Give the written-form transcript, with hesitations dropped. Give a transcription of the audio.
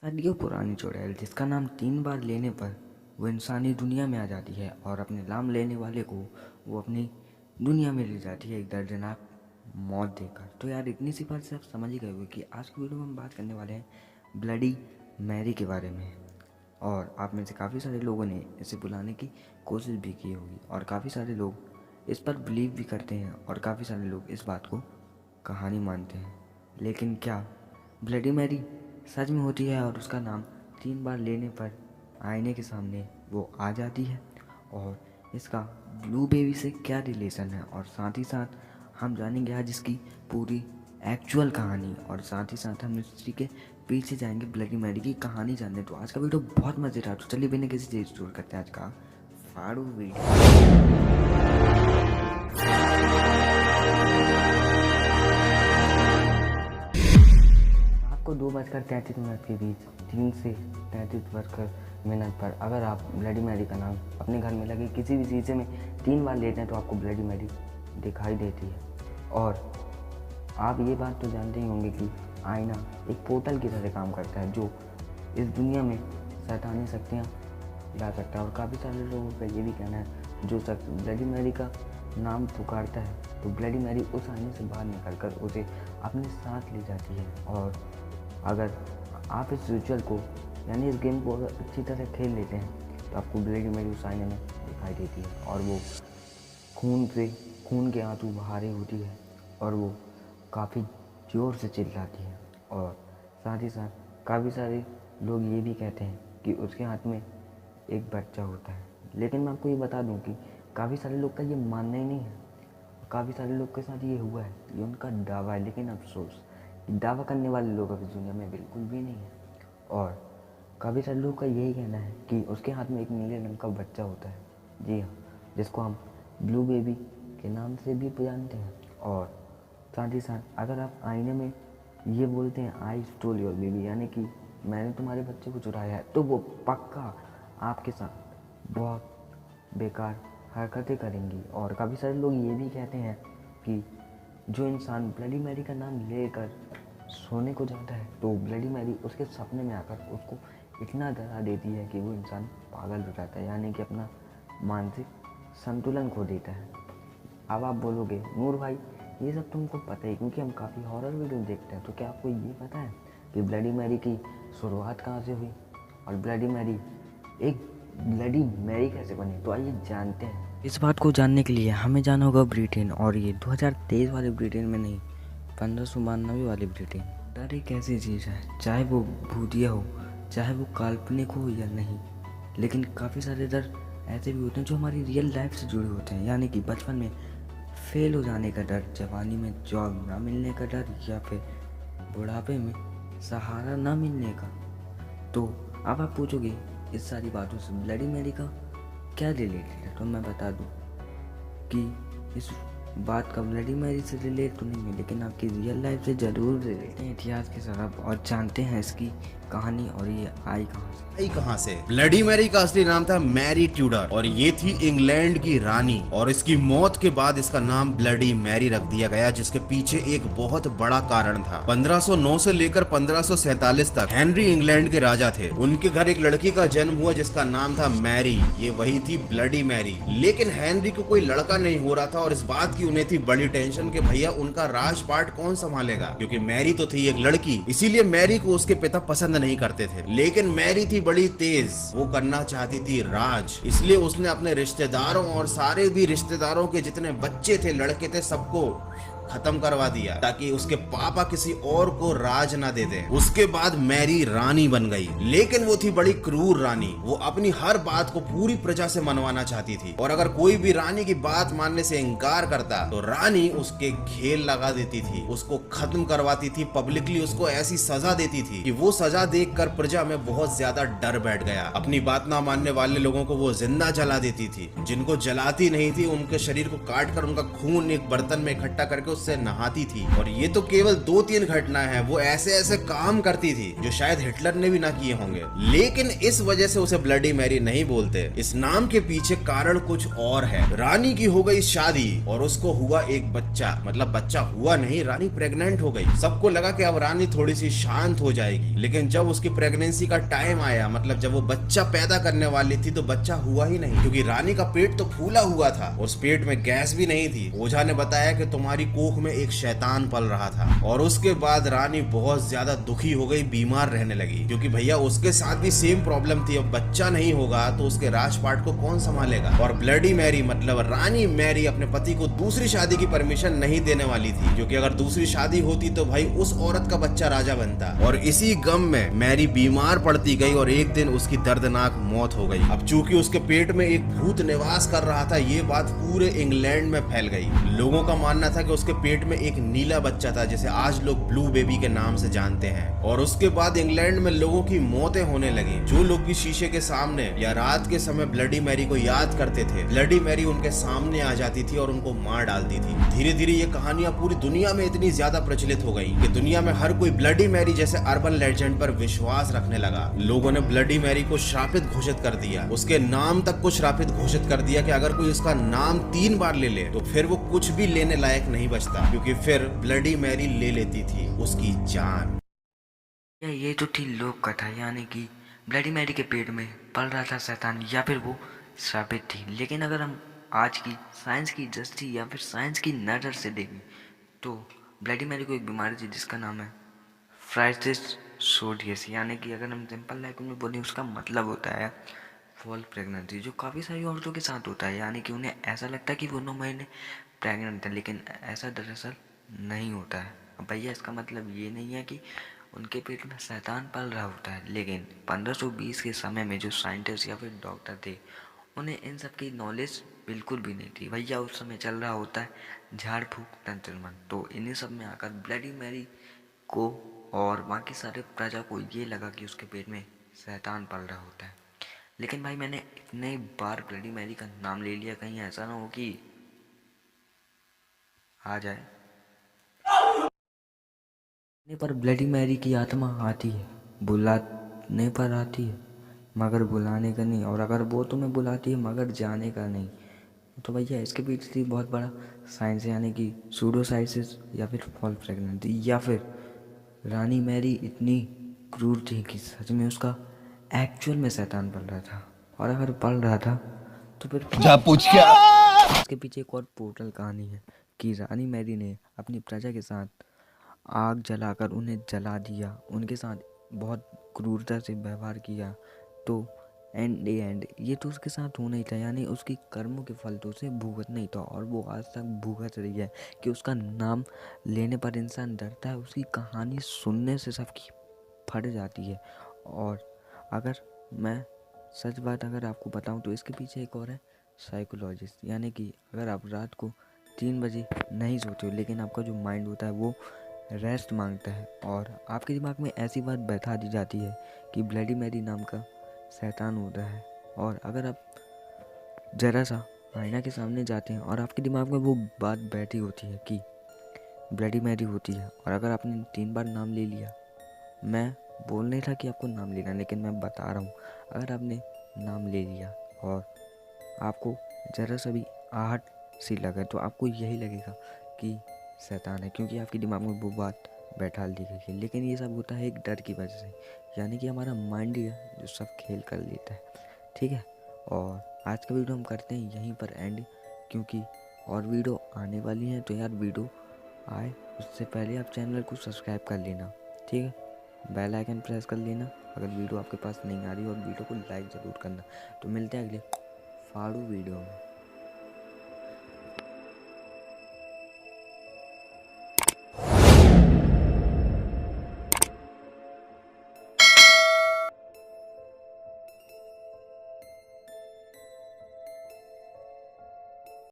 सदियों पुरानी चुड़ैल जिसका नाम 3 बार लेने पर वो इंसानी दुनिया में आ जाती है और अपने नाम लेने वाले को वो अपनी दुनिया में ले जाती है एक दर्दनाक मौत देकर। तो यार इतनी सी बात से आप समझ ही गए होंगे कि आज की वीडियो में हम बात करने वाले हैं ब्लडी मैरी के बारे में। और आप में से काफ़ी सारे लोगों ने इसे बुलाने की कोशिश भी की होगी और काफ़ी सारे लोग इस पर बिलीव भी करते हैं और काफ़ी सारे लोग इस बात को कहानी मानते हैं। लेकिन क्या ब्लडी मैरी सच में होती है और उसका नाम 3 बार लेने पर आईने के सामने वो आ जाती है? और इसका ब्लू बेबी से क्या रिलेशन है? और साथ ही साथ हम जानेंगे आज इसकी पूरी एक्चुअल कहानी और साथ ही साथ हम इसी के पीछे जाएंगे ब्लडी मैरी की कहानी जानने। तो आज का वीडियो बहुत मज़ेदार, तो चलिए बिना किसी चीज़ शुरू करते हैं आज का फाड़ू वीडियो। आपको 2:33 के बीच 3 से 33 पर अगर आप ब्लडी मैरी का नाम अपने घर में लगे किसी भी शीशे में 3 बार लेते हैं तो आपको ब्लडी मैरी दिखाई देती है। और आप ये बात तो जानते ही होंगे कि आईना एक पोर्टल की तरह काम करता है जो इस दुनिया में शैतानी शक्तियाँ ला सकता है। और काफ़ी सारे लोगों का ये भी कहना है जो शख्स ब्लडी मैरी का नाम पुकारता है तो ब्लडी मैरी उस आईने से बाहर निकलकर उसे अपने साथ ले जाती है। और अगर आप इस रिचुअल को यानी इस गेम को अगर अच्छी तरह खेल लेते हैं तो आपको ब्लडी मैरी उस आईने में दिखाई देती है और वो खून के आंसू बहा रही होती है और वो काफ़ी ज़ोर से चिल्लाती है। और साथ ही साथ काफ़ी सारे लोग ये भी कहते हैं कि उसके हाथ में एक बच्चा होता है। लेकिन मैं आपको ये बता दूं कि काफ़ी सारे लोग का ये मानना ही नहीं है। काफ़ी सारे लोग के साथ ये हुआ है, ये उनका दावा है। लेकिन अफसोस दावा करने वाले लोग अब इस दुनिया में बिल्कुल भी नहीं है। और काफ़ी सारे लोग का यही कहना है कि उसके हाथ में एक नीले रंग का बच्चा होता है, जी हाँ, जिसको हम ब्लू बेबी के नाम से भी जानते हैं। और साथ ही साथ अगर आप आईने में ये बोलते हैं आई स्टोल योर बेबी यानी कि मैंने तुम्हारे बच्चे को चुराया है, तो वो पक्का आपके साथ बहुत बेकार हरकतें करेंगी। और काफ़ी सारे लोग ये भी कहते हैं कि जो इंसान ब्लडी मैरी का नाम लेकर सोने को जाता है तो ब्लडी मैरी उसके सपने में आकर उसको इतना डरा देती है कि वो इंसान पागल हो जाता है यानी कि अपना मानसिक संतुलन खो देता है। अब आप बोलोगे नूर भाई ये सब तुमको पता है क्योंकि हम काफ़ी हॉरर वीडियो देखते हैं, तो क्या आपको ये पता है कि ब्लडी मैरी की शुरुआत कहाँ से हुई और ब्लडी मैरी एक ब्लडी मैरी कैसे बनी? तो आइए जानते हैं। इस बात को जानने के लिए हमें जाना होगा ब्रिटेन, और ये 2023 वाले ब्रिटेन में नहीं, 1592 वाले ब्रिटेन। डर एक ऐसी चीज़ है, चाहे वो भूतिया हो, चाहे वो काल्पनिक हो या नहीं, लेकिन काफ़ी सारे डर ऐसे भी होते हैं जो हमारी रियल लाइफ से जुड़े होते हैं। यानी कि बचपन में फेल हो जाने का डर, जवानी में जॉब ना मिलने का डर, या फिर बुढ़ापे में सहारा ना मिलने का। तो अब आप पूछोगे इस सारी बातों से ब्लडी मैरी का क्या रिलेटेड है? तो मैं बता दूं कि इस बात का ब्लडी मैरी से रिलेट तो नहीं है, लेकिन आपकी रियल लाइफ से ज़रूर रिलेट है। इतिहास की तरफ और जानते हैं इसकी कहानी और ये आई कहाँ से। ब्लडी मैरी का असली नाम था मैरी ट्यूडर और ये थी इंग्लैंड की रानी। और इसकी मौत के बाद इसका नाम ब्लडी मैरी रख दिया गया, जिसके पीछे एक बहुत बड़ा कारण था। 1509 से लेकर 1547 तक हेनरी इंग्लैंड के राजा थे। उनके घर एक लड़की का जन्म हुआ जिसका नाम था मैरी, ये वही थी ब्लडी मैरी। लेकिन हेनरी को कोई लड़का नहीं हो रहा था और इस बात की उन्हें थी बड़ी टेंशन कि भैया उनका राजपाट कौन संभालेगा, क्योंकि मैरी तो थी एक लड़की। इसीलिए मैरी को उसके पिता पसंद नहीं करते थे। लेकिन मैरी थी बड़ी तेज, वो करना चाहती थी राज। इसलिए उसने अपने रिश्तेदारों और सारे भी रिश्तेदारों के जितने बच्चे थे, लड़के थे, सबको खत्म करवा दिया ताकि उसके पापा किसी और को राज ना दे दे। उसके बाद मैरी रानी बन गई, लेकिन वो थी बड़ी क्रूर रानी। वो अपनी हर बात को पूरी प्रजा से मनवाना चाहती थी और अगर कोई भी रानी की बात मानने से इनकार करता तो रानी उसके खेल लगा देती थी, उसको खत्म करवाती थी, पब्लिकली उसको ऐसी सजा देती थी कि वो सजा देखकर प्रजा में बहुत ज्यादा डर बैठ गया। अपनी बात ना मानने वाले लोगों को वो जिंदा जला देती थी, जिनको जलाती नहीं थी उनके शरीर को काट कर उनका खून एक बर्तन में इकट्ठा करके उससे नहाती थी। और ये तो केवल 2-3 घटनाएं हैं, वो ऐसे ऐसे काम करती थी जो शायद हिटलर ने भी ना किए होंगे। लेकिन इस वजह से उसे ब्लडी मैरी नहीं बोलते। इस नाम के पीछे कारण कुछ और है। रानी की हो गई शादी और उसको हुआ एक बच्चा, मतलब बच्चा हुआ नहीं, रानी प्रेग्नेंट हो गई। सबको लगा कि अब रानी थोड़ी सी शांत हो जाएगी, लेकिन जब उसकी प्रेगनेंसी का टाइम आया, मतलब जब वो बच्चा पैदा करने वाली थी, तो बच्चा हुआ ही नहीं, क्योंकि रानी का पेट तो फूला हुआ था, उस पेट में गैस भी नहीं थी। ओझा ने बताया कि तुम्हारी कोख में एक शैतान पल रहा था। और उसके बाद रानी बहुत ज्यादा दुखी हो गई, बीमार रहने लगी, क्योंकि भैया उसके साथ भी सेम प्रॉब्लम थी। अब बच्चा नहीं होगा तो उसके राजपाट को कौन संभालेगा। और ब्लडी मैरी मतलब रानी मैरी अपने पति को दूसरी शादी की परमिशन नहीं देने वाली थी, क्योंकि अगर दूसरी शादी होती तो भाई उस औरत का बच्चा राजा बनता। और इसी गम में मैरी बीमार पड़ती गई और एक दिन उसकी दर्दनाक मौत हो गई। अब चूंकि उसके पेट में एक भूत निवास कर रहा था, ये बात पूरे इंग्लैंड में फैल गई। लोगों का मानना था कि उसके पेट में एक नीला बच्चा था, जिसे आज लोग ब्लू बेबी के नाम से जानते हैं। और उसके बाद इंग्लैंड में लोगों की मौतें होने लगी। जो लोग भी शीशे के सामने या रात के समय ब्लडी मैरी को याद करते थे, ब्लडी मैरी उनके सामने आ जाती थी और उनको मार डालती थी। धीरे धीरे ये कहानियां पूरी दुनिया में इतनी ज्यादा प्रचलित हो गई कि दुनिया में हर कोई ब्लडी मैरी जैसे अर्बन लेजेंड पर विश्वास रखने लगा। लोगों ने ब्लडी मैरी को श्रापित घोषित कर दिया, उसके नाम तक को श्रापित घोषित कर दिया कि अगर कोई उसका नाम 3 बार ले ले तो फिर वो कुछ भी लेने लायक नहीं बचता, क्योंकि फिर ब्लडी मैरी ले लेती थी उसकी जान। ये तो थी लोक कथा, यानी कि ब्लडी मैरी के पेट में पल रहा था शैतान, या फिर वो श्रापित थी। लेकिन अगर हम आज की साइंस की दृष्टि या फिर साइंस की नज़र से देखें तो ब्लडी मैरी को एक बीमारी थी जिसका नाम है फ्राइसिस सोडियस, यानी कि अगर हम सिंपल लैंग्वेज में बोलें उसका मतलब होता है फॉल प्रेगनेंसी, जो काफ़ी सारी औरतों के साथ होता है। यानी कि उन्हें ऐसा लगता है कि वो 9 महीने प्रेग्नेंट है, लेकिन ऐसा दरअसल नहीं होता है। अब भैया इसका मतलब ये नहीं है कि उनके पेट में शैतान पल रहा होता है, लेकिन 1520 के समय में जो साइंटिस्ट या फिर डॉक्टर थे, उन्हें इन सब की नॉलेज बिल्कुल भी नहीं थी। भैया उस समय चल रहा होता है झाड़ फूक तंत्र मंत्र। तो इन्हीं सब में आकर ब्लडी मैरी को और बाकी सारे प्रजा को ये लगा कि उसके पेट में शैतान पल रहा होता है। लेकिन भाई मैंने इतने बार ब्लडी मैरी का नाम ले लिया, कहीं ऐसा ना हो कि आ जाए पर ब्लडी मैरी की आत्मा आती है, बुलाने पर आती है मगर बुलाने का नहीं, और अगर वो तुम्हें बुलाती है मगर जाने का नहीं। तो भैया इसके पीछे थी बहुत बड़ा साइंस, यानी कि सूडोसाइसिस या फिर फॉल प्रेगनेंसी, या फिर रानी मैरी इतनी क्रूर थी कि सच में उसका एक्चुअल में शैतान पल रहा था। और अगर पल रहा था तो फिर जा पूछ क्या। इसके पीछे एक और पोर्टल कहानी है कि रानी मैरी ने अपनी प्रजा के साथ आग जलाकर उन्हें जला दिया, उनके साथ बहुत क्रूरता से व्यवहार किया। तो एंड ये तो उसके साथ होना ही था, यानी उसकी कर्मों के फल तो उसे भुगतना ही था, और वो आज तक भुगत रही है कि उसका नाम लेने पर इंसान डरता है, उसकी कहानी सुनने से सबकी फट जाती है। और अगर मैं सच बात अगर आपको बताऊं तो इसके पीछे एक और है साइकोलॉजिस्ट, यानी कि अगर आप रात को 3 बजे नहीं सोते हो, लेकिन आपका जो माइंड होता है वो रेस्ट मांगता है, और आपके दिमाग में ऐसी बात बैठा दी जाती है कि ब्लडी मैरी नाम का शैतान होता है। और अगर आप ज़रा सा आईना के सामने जाते हैं और आपके दिमाग में वो बात बैठी होती है कि ब्लडी मैरी होती है, और अगर आपने 3 बार नाम ले लिया, मैं बोल नहीं था कि आपको नाम लेना, लेकिन मैं बता रहा हूँ, अगर आपने नाम ले लिया और आपको ज़रा सा भी आहट सी लगे तो आपको यही लगेगा कि शैतान है, क्योंकि आपके दिमाग में वो बात बैठा दी गई है। लेकिन ये सब होता है एक डर की वजह से, यानी कि हमारा माइंड ही है जो सब खेल कर लेता है। ठीक है, और आज का वीडियो हम करते हैं यहीं पर एंड, क्योंकि और वीडियो आने वाली हैं। तो यार वीडियो आए उससे पहले आप चैनल को सब्सक्राइब कर लेना, ठीक है, बेल आइकन प्रेस कर लेना अगर वीडियो आपके पास नहीं आ रही, और वीडियो को लाइक ज़रूर करना। तो मिलते हैं अगले फाड़ू वीडियो में।